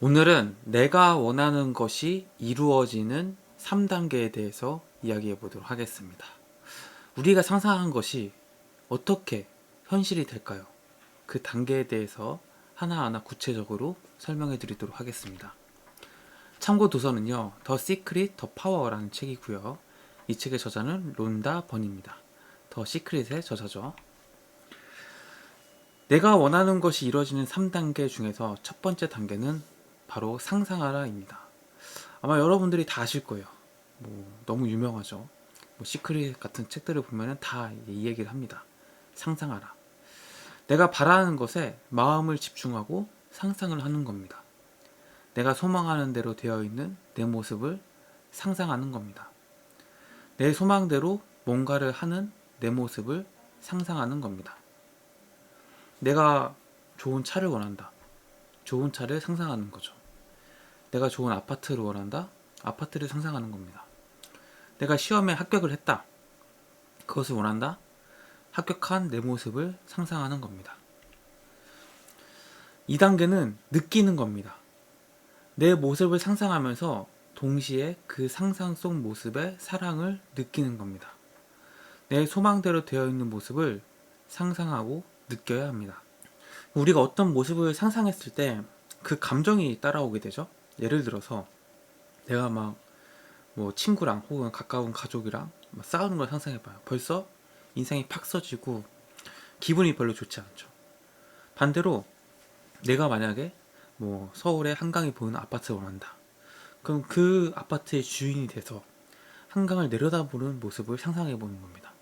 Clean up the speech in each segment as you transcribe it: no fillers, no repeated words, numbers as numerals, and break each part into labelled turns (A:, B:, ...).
A: 오늘은 내가 원하는 것이 이루어지는 3단계에 대해서 이야기해 보도록 하겠습니다. 우리가 상상한 것이 어떻게 현실이 될까요? 그 단계에 대해서 하나하나 구체적으로 설명해 드리도록 하겠습니다. 참고 도서는요, 더 시크릿, 더 파워라는 책이고요. 이 책의 저자는 론다 번입니다. 더 시크릿의 저자죠. 내가 원하는 것이 이루어지는 3단계 중에서 첫 번째 단계는 바로 상상하라입니다. 아마 여러분들이 다 아실 거예요. 너무 유명하죠. 시크릿 같은 책들을 보면 다 이 얘기를 합니다. 상상하라. 내가 바라는 것에 마음을 집중하고 상상을 하는 겁니다. 내가 소망하는 대로 되어 있는 내 모습을 상상하는 겁니다. 내 소망대로 뭔가를 하는 내 모습을 상상하는 겁니다. 내가 좋은 차를 원한다. 좋은 차를 상상하는 거죠. 내가 좋은 아파트를 원한다. 아파트를 상상하는 겁니다. 내가 시험에 합격을 했다. 그것을 원한다. 합격한 내 모습을 상상하는 겁니다. 2단계는 느끼는 겁니다. 내 모습을 상상하면서 동시에 그 상상 속 모습의 사랑을 느끼는 겁니다. 내 소망대로 되어 있는 모습을 상상하고 느껴야 합니다. 우리가 어떤 모습을 상상했을 때 그 감정이 따라오게 되죠. 예를 들어서 내가 친구랑 혹은 가까운 가족이랑 싸우는 걸 상상해봐요. 벌써 인상이 팍 써지고 기분이 별로 좋지 않죠. 반대로 내가 만약에 서울의 한강이 보이는 아파트를 원한다. 그럼 그 아파트의 주인이 돼서 한강을 내려다보는 모습을 상상해보는 겁니다.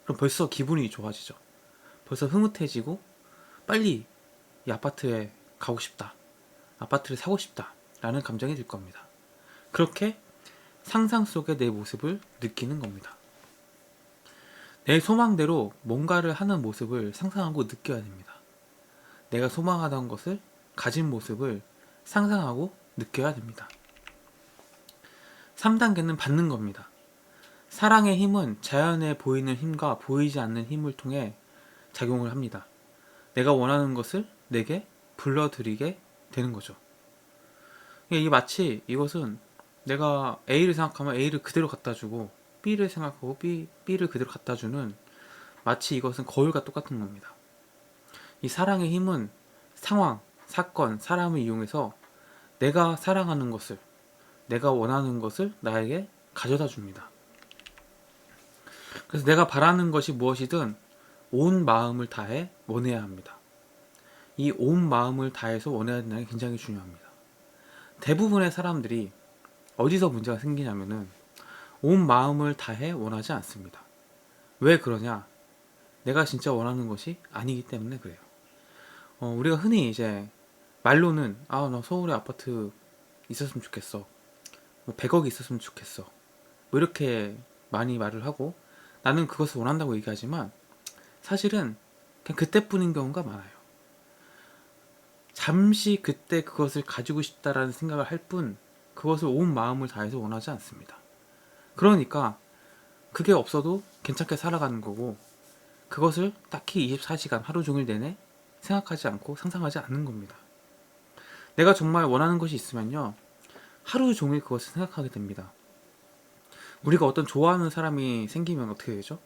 A: 그럼 벌써 기분이 좋아지죠. 벌써 흐뭇해지고 빨리 이 아파트에 가고 싶다. 아파트를 사고 싶다. 라는 감정이 들 겁니다. 그렇게 상상 속의 내 모습을 느끼는 겁니다. 내 소망대로 뭔가를 하는 모습을 상상하고 느껴야 됩니다. 내가 소망하던 것을 가진 모습을 상상하고 느껴야 됩니다. 3단계는 받는 겁니다. 사랑의 힘은 자연에 보이는 힘과 보이지 않는 힘을 통해 작용을 합니다. 내가 원하는 것을 내게 불러들이게 되는 거죠. 이 마치 이것은 내가 A를 생각하면 A를 그대로 갖다 주고 B를 생각하고 B를 그대로 갖다 주는 마치 이것은 거울과 똑같은 겁니다. 이 사랑의 힘은 상황, 사건, 사람을 이용해서 내가 사랑하는 것을, 내가 원하는 것을 나에게 가져다 줍니다. 그래서 내가 바라는 것이 무엇이든 온 마음을 다해 원해야 합니다. 이 온 마음을 다해서 원해야 된다는 게 굉장히 중요합니다. 대부분의 사람들이 어디서 문제가 생기냐면은 온 마음을 다해 원하지 않습니다. 왜 그러냐? 내가 진짜 원하는 것이 아니기 때문에 그래요. 우리가 흔히 이제 말로는 나 서울에 아파트 있었으면 좋겠어. 100억이 있었으면 좋겠어. 이렇게 많이 말을 하고 나는 그것을 원한다고 얘기하지만 사실은 그냥 그때뿐인 경우가 많아요. 잠시 그때 그것을 가지고 싶다라는 생각을 할 뿐 그것을 온 마음을 다해서 원하지 않습니다. 그러니까 그게 없어도 괜찮게 살아가는 거고 그것을 딱히 24시간 하루 종일 내내 생각하지 않고 상상하지 않는 겁니다. 내가 정말 원하는 것이 있으면요 하루 종일 그것을 생각하게 됩니다. 우리가 어떤 좋아하는 사람이 생기면 어떻게 되죠?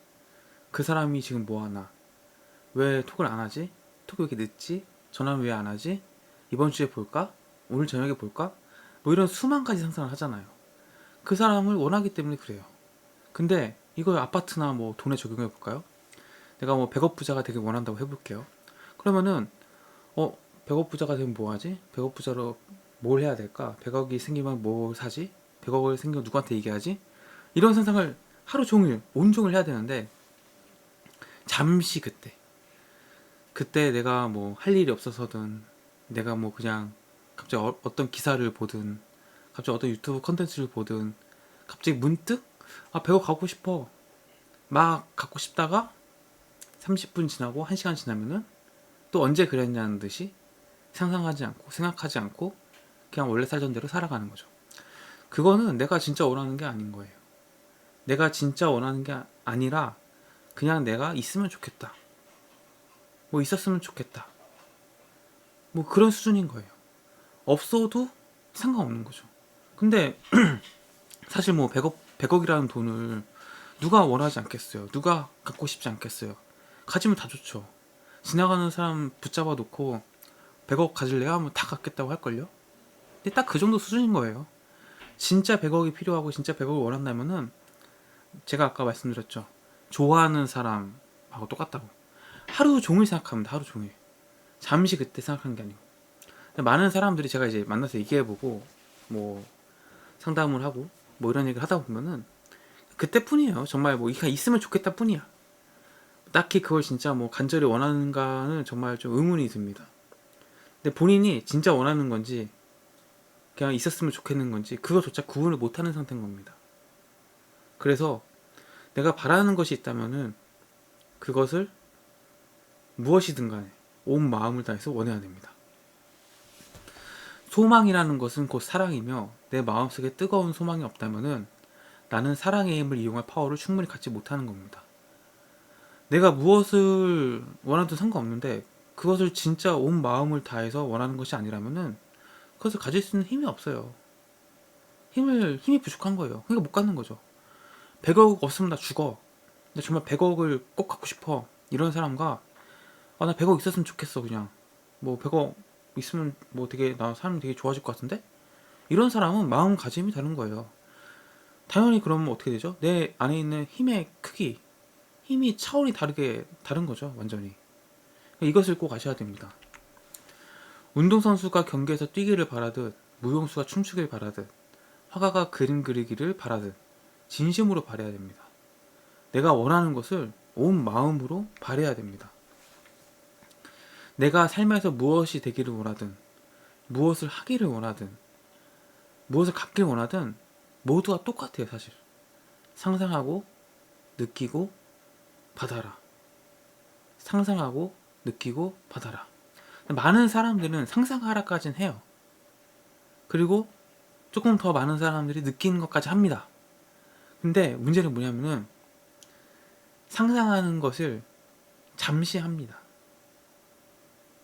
A: 그 사람이 지금 뭐 하나? 왜 톡을 안 하지? 톡이 왜 이렇게 늦지? 전화는 왜 안 하지? 이번 주에 볼까? 오늘 저녁에 볼까? 이런 수만 가지 상상을 하잖아요. 그 사람을 원하기 때문에 그래요. 근데 이걸 아파트나 돈에 적용해 볼까요? 내가 100억 부자가 되길 원한다고 해볼게요. 그러면은 100억 부자가 되면 뭐 하지? 100억 부자로 뭘 해야 될까? 100억이 생기면 뭘 사지? 100억을 생기면 누구한테 얘기하지? 이런 상상을 하루 종일 온종일 해야 되는데 잠시 그때 내가 할 일이 없어서든 내가 그냥 갑자기 어떤 기사를 보든 갑자기 어떤 유튜브 컨텐츠를 보든 갑자기 문득 100억 갖고 싶어 막 갖고 싶다가 30분 지나고 1시간 지나면은 또 언제 그랬냐는 듯이 상상하지 않고 생각하지 않고 그냥 원래 살던 대로 살아가는 거죠. 그거는 내가 진짜 원하는 게 아닌 거예요. 내가 진짜 원하는 게 아니라 그냥 내가 있으면 좋겠다. 있었으면 좋겠다. 그런 수준인 거예요. 없어도 상관없는 거죠. 근데 사실 뭐 100억이라는 돈을 누가 원하지 않겠어요. 누가 갖고 싶지 않겠어요. 가지면 다 좋죠. 지나가는 사람 붙잡아 놓고 100억 가질래요? 하면 다 갖겠다고 할걸요? 근데 딱 그 정도 수준인 거예요. 진짜 100억이 필요하고 진짜 100억을 원한다면은 제가 아까 말씀드렸죠. 좋아하는 사람하고 똑같다고. 하루 종일 생각합니다. 하루 종일. 잠시 그때 생각하는 게 아니고. 많은 사람들이 제가 이제 만나서 얘기해보고 뭐 상담을 하고 뭐 이런 얘기를 하다 보면은 그때뿐이에요. 정말 뭐 그냥 있으면 좋겠다 뿐이야. 딱히 그걸 진짜 뭐 간절히 원하는가는 정말 좀 의문이 듭니다. 근데 본인이 진짜 원하는 건지 그냥 있었으면 좋겠는 건지 그거조차 구분을 못하는 상태인 겁니다. 그래서 내가 바라는 것이 있다면은 그것을 무엇이든 간에 온 마음을 다해서 원해야 됩니다. 소망이라는 것은 곧 사랑이며 내 마음속에 뜨거운 소망이 없다면은 나는 사랑의 힘을 이용할 파워를 충분히 갖지 못하는 겁니다. 내가 무엇을 원하든 상관없는데 그것을 진짜 온 마음을 다해서 원하는 것이 아니라면은 그것을 가질 수 있는 힘이 없어요. 힘이 부족한 거예요. 그러니까 못 갖는 거죠. 100억 없으면 나 죽어. 근데 정말 100억을 꼭 갖고 싶어. 이런 사람과 나 100억 있었으면 좋겠어. 그냥 뭐 100억 있으면 뭐 되게 나 삶이 되게 좋아질 것 같은데? 이런 사람은 마음가짐이 다른 거예요. 당연히 그러면 어떻게 되죠? 내 안에 있는 힘의 크기, 힘이 차원이 다른 거죠. 완전히. 이것을 꼭 아셔야 됩니다. 운동선수가 경기에서 뛰기를 바라듯 무용수가 춤추길 바라듯 화가가 그림 그리기를 바라듯 진심으로 바라야 됩니다. 내가 원하는 것을 온 마음으로 바라야 됩니다. 내가 삶에서 무엇이 되기를 원하든 무엇을 하기를 원하든 무엇을 갖길 원하든 모두가 똑같아요. 사실 상상하고 느끼고 받아라. 상상하고 느끼고 받아라. 많은 사람들은 상상하라까진 해요. 그리고 조금 더 많은 사람들이 느끼는 것까지 합니다. 근데 문제는 뭐냐면은 상상하는 것을 잠시 합니다.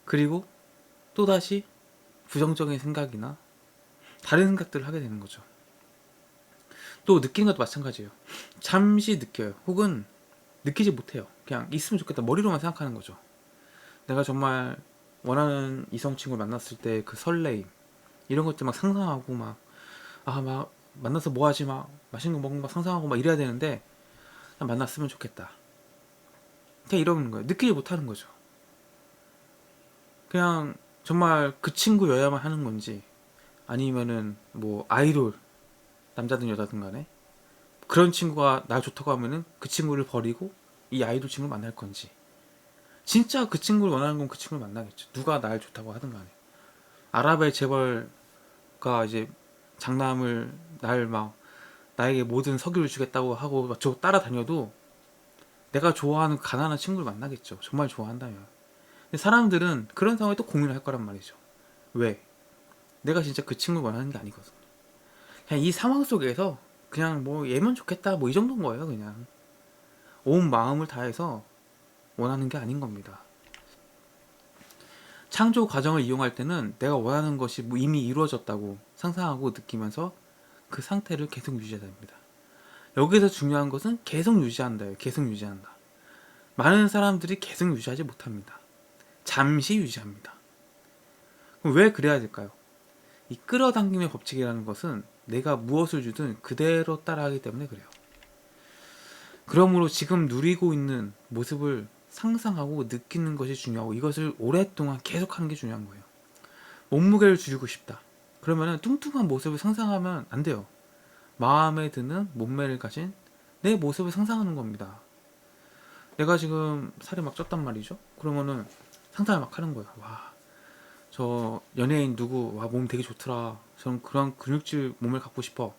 A: 그리고 또다시 부정적인 생각이나 다른 생각들을 하게 되는 거죠. 또 느끼는 것도 마찬가지예요. 잠시 느껴요. 혹은 느끼지 못해요. 그냥 있으면 좋겠다. 머리로만 생각하는 거죠. 내가 정말 원하는 이성 친구를 만났을 때 그 설레임 이런 것들 막 상상하고 막 만나서 뭐 하지 막 맛있는 거 먹는 거 상상하고 막 이래야 되는데 그냥 만났으면 좋겠다. 그냥 이러는 거예요. 느끼지 못하는 거죠. 그냥 정말 그 친구여야만 하는 건지 아니면은 뭐 아이돌 남자든 여자든 간에 그런 친구가 날 좋다고 하면은 그 친구를 버리고 이 아이돌 친구를 만날 건지 진짜 그 친구를 원하는 건 그 친구를 만나겠죠. 누가 날 좋다고 하든 간에. 아랍의 재벌가 이제 장남을 나에게 모든 석유를 주겠다고 하고 저 따라다녀도 내가 좋아하는 가난한 친구를 만나겠죠. 정말 좋아한다면. 근데 사람들은 그런 상황에 또 고민을 할 거란 말이죠. 왜? 내가 진짜 그 친구를 원하는 게 아니거든. 그냥 이 상황 속에서 그냥 뭐 얘면 좋겠다 뭐 이 정도인 거예요. 그냥 온 마음을 다해서 원하는 게 아닌 겁니다. 창조 과정을 이용할 때는 내가 원하는 것이 뭐 이미 이루어졌다고 상상하고 느끼면서 그 상태를 계속 유지해야 됩니다. 여기서 중요한 것은 계속 유지한다예요. 계속 유지한다. 많은 사람들이 계속 유지하지 못합니다. 잠시 유지합니다. 그럼 왜 그래야 될까요? 이 끌어당김의 법칙이라는 것은 내가 무엇을 주든 그대로 따라하기 때문에 그래요. 그러므로 지금 누리고 있는 모습을 상상하고 느끼는 것이 중요하고 이것을 오랫동안 계속하는 게 중요한 거예요. 몸무게를 줄이고 싶다. 그러면은 뚱뚱한 모습을 상상하면 안 돼요. 마음에 드는 몸매를 가진 내 모습을 상상하는 겁니다. 내가 지금 살이 막 쪘단 말이죠. 그러면은 상상을 막 하는 거예요. 와, 저 연예인 누구 몸 되게 좋더라. 저는 그런 근육질 몸을 갖고 싶어.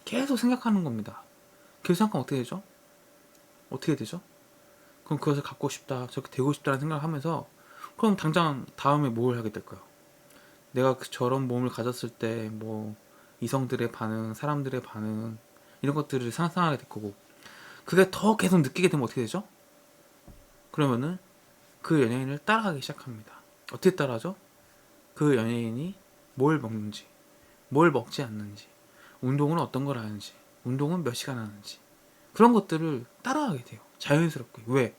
A: 계속 생각하는 겁니다. 계속 생각하면 어떻게 되죠? 어떻게 되죠? 그럼 그것을 갖고 싶다, 저렇게 되고 싶다는 생각을 하면서 그럼 당장 다음에 뭘 하게 될까요? 내가 저런 몸을 가졌을 때 뭐 이성들의 반응, 사람들의 반응 이런 것들을 상상하게 될 거고 그게 더 계속 느끼게 되면 어떻게 되죠? 그러면은 그 연예인을 따라가기 시작합니다. 어떻게 따라하죠? 그 연예인이 뭘 먹는지, 뭘 먹지 않는지, 운동은 어떤 걸 하는지, 운동은 몇 시간 하는지, 그런 것들을 따라하게 돼요. 자연스럽게. 왜?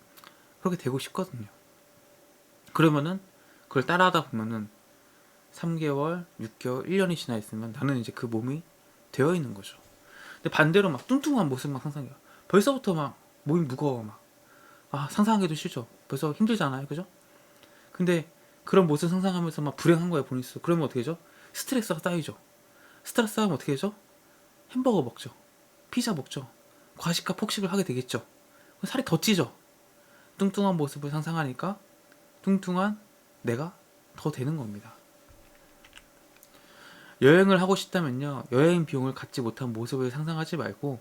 A: 그렇게 되고 싶거든요. 그러면은 그걸 따라하다 보면은 3개월, 6개월, 1년이 지나 있으면 나는 이제 그 몸이 되어 있는 거죠. 근데 반대로 막 뚱뚱한 모습 막 상상해요. 벌써부터 막 몸이 무거워 막. 아, 상상하기도 싫죠. 벌써 힘들잖아요. 그죠? 근데 그런 모습 상상하면서 막 불행한 거예요, 본인스. 그러면 어떻게 되죠? 스트레스가 쌓이죠. 스트레스 쌓이면 어떻게 되죠? 햄버거 먹죠. 피자 먹죠. 과식과 폭식을 하게 되겠죠. 살이 더 찌죠. 뚱뚱한 모습을 상상하니까 뚱뚱한 내가 더 되는 겁니다. 여행을 하고 싶다면요, 여행 비용을 갖지 못한 모습을 상상하지 말고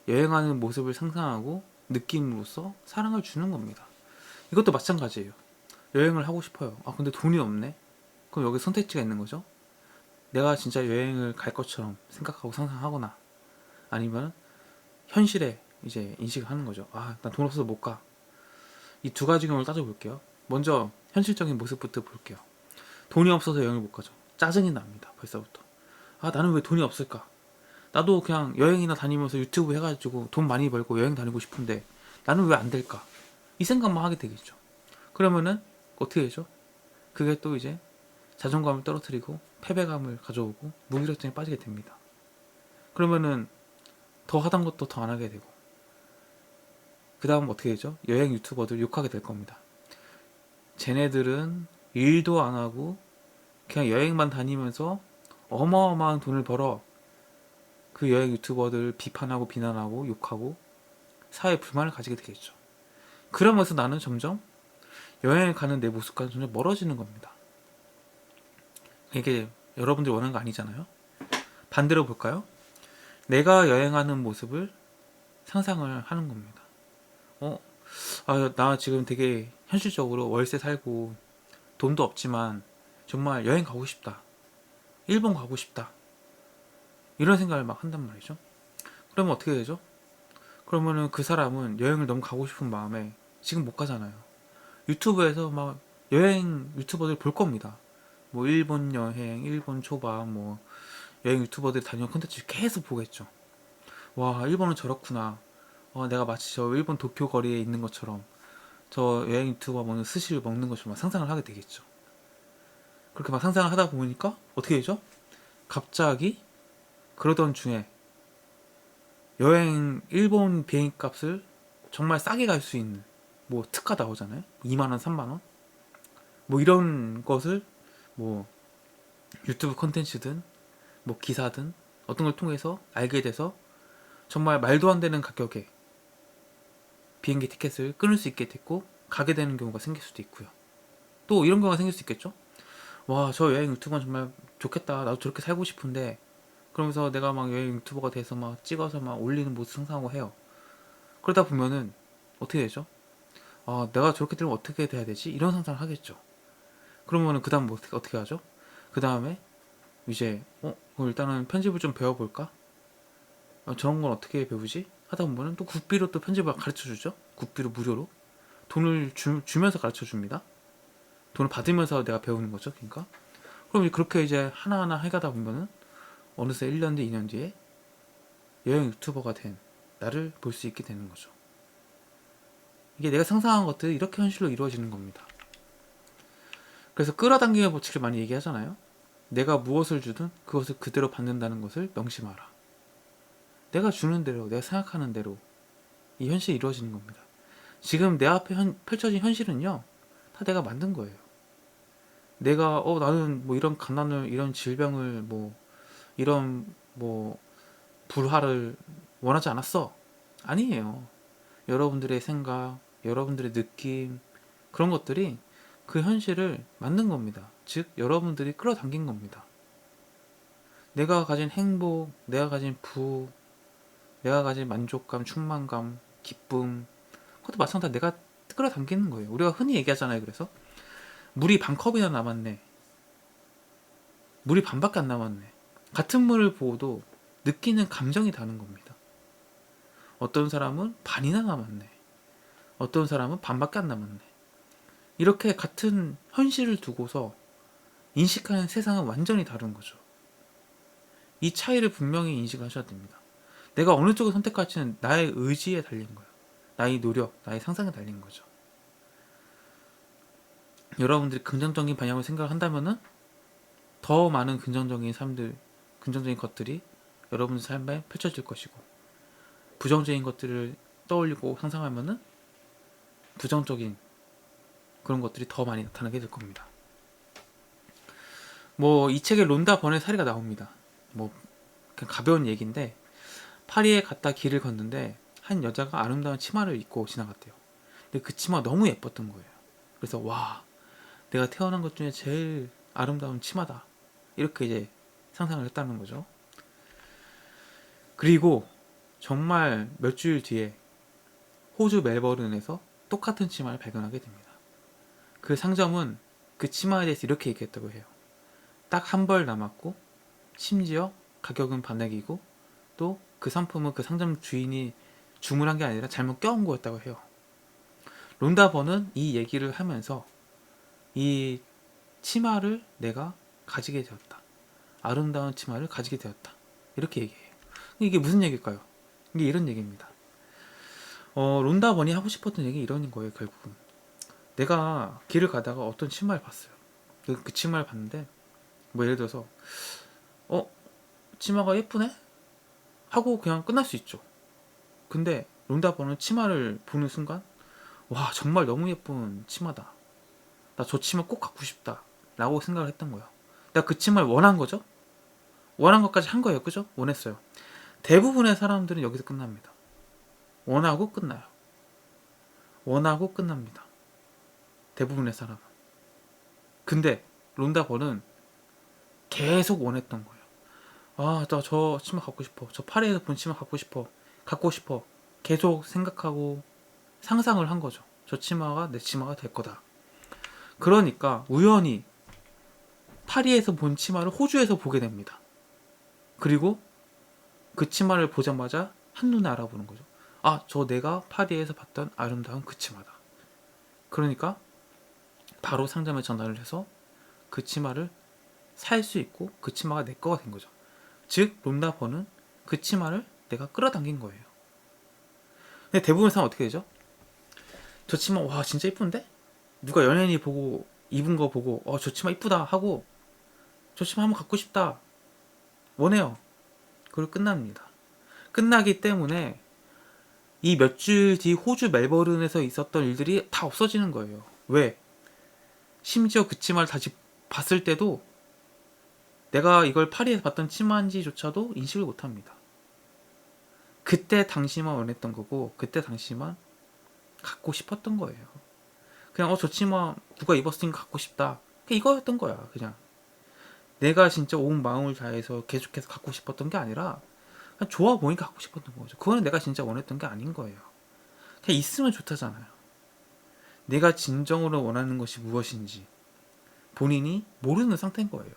A: 여행하는 모습을 상상하고 느낌으로써 사랑을 주는 겁니다. 이것도 마찬가지예요. 여행을 하고 싶어요. 아, 근데 돈이 없네. 그럼 여기 선택지가 있는 거죠. 내가 진짜 여행을 갈 것처럼 생각하고 상상하거나, 아니면 현실에 이제 인식을 하는 거죠. 아, 난 돈 없어서 못 가. 이 두 가지 경우를 따져볼게요. 먼저 현실적인 모습부터 볼게요. 돈이 없어서 여행을 못 가죠. 짜증이 납니다. 벌써부터. 아, 나는 왜 돈이 없을까? 나도 그냥 여행이나 다니면서 유튜브 해가지고 돈 많이 벌고 여행 다니고 싶은데 나는 왜 안 될까? 이 생각만 하게 되겠죠. 그러면은 어떻게 되죠? 그게 또 이제 자존감을 떨어뜨리고 패배감을 가져오고 무기력증에 빠지게 됩니다. 그러면은 더 하던 것도 더 안 하게 되고, 그 다음 어떻게 되죠? 여행 유튜버들 욕하게 될 겁니다. 쟤네들은 일도 안 하고 그냥 여행만 다니면서 어마어마한 돈을 벌어. 그 여행 유튜버들 비판하고 비난하고 욕하고 사회 불만을 가지게 되겠죠. 그러면서 나는 점점 여행을 가는 내 모습과 점점 멀어지는 겁니다. 이게 여러분들이 원하는 거 아니잖아요. 반대로 볼까요? 내가 여행하는 모습을 상상을 하는 겁니다. 나 지금 되게 현실적으로 월세 살고 돈도 없지만 정말 여행 가고 싶다. 일본 가고 싶다. 이런 생각을 막 한단 말이죠. 그러면 어떻게 되죠? 그러면은 그 사람은 여행을 너무 가고 싶은 마음에 지금 못 가잖아요. 유튜브에서 막 여행 유튜버들 볼 겁니다. 뭐 일본 여행, 일본 초밥, 뭐 여행 유튜버들 다녀온 콘텐츠 계속 보겠죠. 와, 일본은 저렇구나. 내가 마치 저 일본 도쿄 거리에 있는 것처럼 저 여행 유튜버 먹는 스시를 먹는 것처럼 상상을 하게 되겠죠. 그렇게 막 상상을 하다 보니까 어떻게 되죠? 갑자기 그러던 중에 여행 일본 비행 값을 정말 싸게 갈 수 있는 뭐 특가 나오잖아요. 2만원, 3만원 뭐 이런 것을 뭐 유튜브 콘텐츠든 뭐 기사든 어떤 걸 통해서 알게 돼서 정말 말도 안 되는 가격에 비행기 티켓을 끊을 수 있게 됐고 가게 되는 경우가 생길 수도 있고요. 또 이런 경우가 생길 수 있겠죠. 와, 저 여행 유튜버는 정말 좋겠다. 나도 저렇게 살고 싶은데, 그러면서 내가 막 여행 유튜버가 돼서 막 찍어서 막 올리는 모습 상상하고 해요. 그러다 보면은 어떻게 되죠? 아, 내가 저렇게 되면 어떻게 돼야 되지? 이런 상상을 하겠죠. 그러면은 그 다음 뭐 어떻게 하죠? 그 다음에 이제 그럼 일단은 편집을 좀 배워볼까? 저런 건 어떻게 배우지? 하다 보면은 또 국비로 또 편집을 가르쳐주죠. 국비로 무료로 돈을 주면서 가르쳐줍니다. 돈을 받으면서 내가 배우는 거죠. 그러니까 그럼 그렇게 이제 하나하나 해가다 보면은 어느새 1년 뒤, 2년 뒤에 여행 유튜버가 된 나를 볼 수 있게 되는 거죠. 이게 내가 상상한 것들이 이렇게 현실로 이루어지는 겁니다. 그래서 끌어당기는 법칙을 많이 얘기하잖아요. 내가 무엇을 주든 그것을 그대로 받는다는 것을 명심하라. 내가 주는 대로, 내가 생각하는 대로 이 현실이 이루어지는 겁니다. 지금 내 앞에 펼쳐진 현실은요, 다 내가 만든 거예요. 내가 나는 뭐 이런 가난을, 이런 질병을, 뭐 이런 뭐 불화를 원하지 않았어. 아니에요. 여러분들의 생각, 여러분들의 느낌, 그런 것들이 그 현실을 만든 겁니다. 즉 여러분들이 끌어당긴 겁니다. 내가 가진 행복, 내가 가진 부, 내가 가진 만족감, 충만감, 기쁨, 그것도 마찬가지로 내가 끌어당기는 거예요. 우리가 흔히 얘기하잖아요. 그래서 물이 반 컵이나 남았네. 물이 반밖에 안 남았네. 같은 물을 보고도 느끼는 감정이 다른 겁니다. 어떤 사람은 반이나 남았네. 어떤 사람은 반밖에 안 남았네. 이렇게 같은 현실을 두고서 인식하는 세상은 완전히 다른 거죠. 이 차이를 분명히 인식을 하셔야 됩니다. 내가 어느 쪽을 선택할지는 나의 의지에 달린 거예요. 나의 노력, 나의 상상에 달린 거죠. 여러분들이 긍정적인 방향으로 생각을 한다면은 더 많은 긍정적인 것들이 여러분의 삶에 펼쳐질 것이고, 부정적인 것들을 떠올리고 상상하면은 부정적인 그런 것들이 더 많이 나타나게 될 겁니다. 뭐 이 책에 론다 번의 사례가 나옵니다. 뭐 그냥 가벼운 얘기인데, 파리에 갔다 길을 걷는데 한 여자가 아름다운 치마를 입고 지나갔대요. 근데 그 치마가 너무 예뻤던 거예요. 그래서 와, 내가 태어난 것 중에 제일 아름다운 치마다, 이렇게 이제 상상을 했다는 거죠. 그리고 정말 몇 주일 뒤에 호주 멜버른에서 똑같은 치마를 발견하게 됩니다. 그 상점은 그 치마에 대해서 이렇게 얘기했다고 해요. 딱 한 벌 남았고, 심지어 가격은 반액이고, 또 그 상품은 그 상점 주인이 주문한 게 아니라 잘못 껴온 거였다고 해요. 론다 번은 이 얘기를 하면서 이 치마를 내가 가지게 되었다, 아름다운 치마를 가지게 되었다, 이렇게 얘기해요. 이게 무슨 얘기일까요? 이게 이런 얘기입니다. 론다 번이 하고 싶었던 얘기 이런 거예요. 결국은 내가 길을 가다가 어떤 치마를 봤어요. 그 치마를 봤는데, 뭐 예를 들어서 치마가 예쁘네? 하고 그냥 끝날 수 있죠. 근데 론다 번은 치마를 보는 순간, 와, 정말 너무 예쁜 치마다, 나 저 치마 꼭 갖고 싶다 라고 생각을 했던 거예요. 내가 그 치마를 원한 거죠. 원한 것까지 한 거예요. 그죠? 원했어요. 대부분의 사람들은 여기서 끝납니다. 원하고 끝나요. 원하고 끝납니다. 대부분의 사람은. 근데 론다 번은 계속 원했던 거예요. 아, 나 저 치마 갖고 싶어. 저 파리에서 본 치마 갖고 싶어. 갖고 싶어. 계속 생각하고 상상을 한 거죠. 저 치마가 내 치마가 될 거다. 그러니까 우연히 파리에서 본 치마를 호주에서 보게 됩니다. 그리고 그 치마를 보자마자 한눈에 알아보는 거죠. 아, 저 내가 파리에서 봤던 아름다운 그 치마다. 그러니까 바로 상점에 전화를 해서 그 치마를 살 수 있고, 그 치마가 내 거가 된 거죠. 즉 론다 번은 그 치마를 내가 끌어당긴 거예요. 근데 대부분 사람 어떻게 되죠? 저 치마 와 진짜 이쁜데? 누가 연예인이 보고 입은 거 보고 저 치마 이쁘다 하고 저 치마 한번 갖고 싶다 원해요. 그리고 끝납니다. 끝나기 때문에 이 몇 주 뒤 호주 멜버른에서 있었던 일들이 다 없어지는 거예요. 왜? 심지어 그 치마를 다시 봤을 때도 내가 이걸 파리에서 봤던 치마인지조차도 인식을 못합니다. 그때 당시만 원했던 거고, 그때 당시만 갖고 싶었던 거예요. 그냥 저 치마 누가 입었으니까 갖고 싶다, 그냥 이거였던 거야. 그냥 내가 진짜 온 마음을 다해서 계속해서 갖고 싶었던 게 아니라 그냥 좋아 보니까 갖고 싶었던 거죠. 그거는 내가 진짜 원했던 게 아닌 거예요. 그냥 있으면 좋다잖아요. 내가 진정으로 원하는 것이 무엇인지 본인이 모르는 상태인 거예요.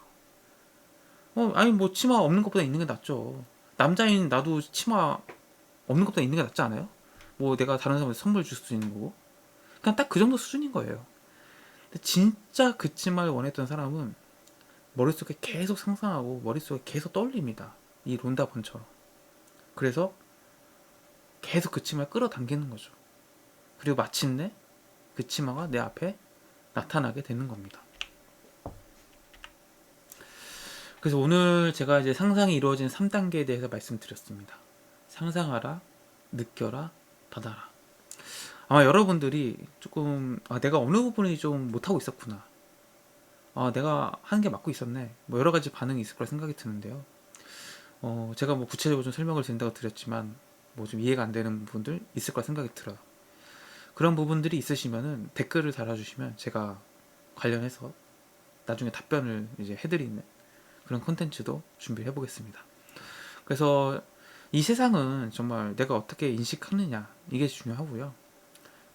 A: 아니 뭐 치마 없는 것보다 있는 게 낫죠. 남자인 나도 치마 없는 것보다 있는 게 낫지 않아요? 뭐 내가 다른 사람한테 선물 줄 수 있는 거고. 그냥 딱 그 정도 수준인 거예요. 근데 진짜 그 치마를 원했던 사람은 머릿속에 계속 상상하고 머릿속에 계속 떠올립니다. 이 론다 번처럼. 그래서 계속 그 치마를 끌어당기는 거죠. 그리고 마침내 그 치마가 내 앞에 나타나게 되는 겁니다. 그래서 오늘 제가 이제 상상이 이루어진 3단계에 대해서 말씀드렸습니다. 상상하라, 느껴라, 받아라. 아마 여러분들이 조금 내가 어느 부분이 좀 못하고 있었구나, 내가 하는 게 맞고 있었네, 뭐 여러 가지 반응이 있을 거라 생각이 드는데요. 제가 뭐 구체적으로 좀 설명을 드린다고 드렸지만 뭐 좀 이해가 안 되는 부분들 있을 거라 생각이 들어요. 그런 부분들이 있으시면은 댓글을 달아주시면 제가 관련해서 나중에 답변을 이제 해드리는 그런 콘텐츠도 준비해 보겠습니다. 그래서 이 세상은 정말 내가 어떻게 인식하느냐, 이게 중요하고요.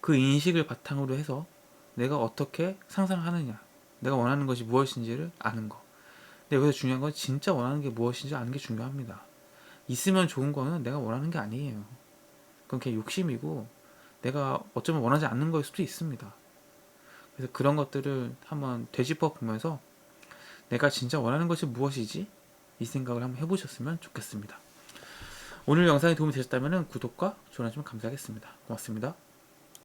A: 그 인식을 바탕으로 해서 내가 어떻게 상상하느냐, 내가 원하는 것이 무엇인지를 아는 거. 근데 여기서 중요한 건 진짜 원하는 게 무엇인지 아는 게 중요합니다. 있으면 좋은 거는 내가 원하는 게 아니에요. 그건 그냥 욕심이고 내가 어쩌면 원하지 않는 거일 수도 있습니다. 그래서 그런 것들을 한번 되짚어 보면서 내가 진짜 원하는 것이 무엇이지? 이 생각을 한번 해보셨으면 좋겠습니다. 오늘 영상이 도움이 되셨다면 구독과 좋아요 좀 감사하겠습니다. 고맙습니다.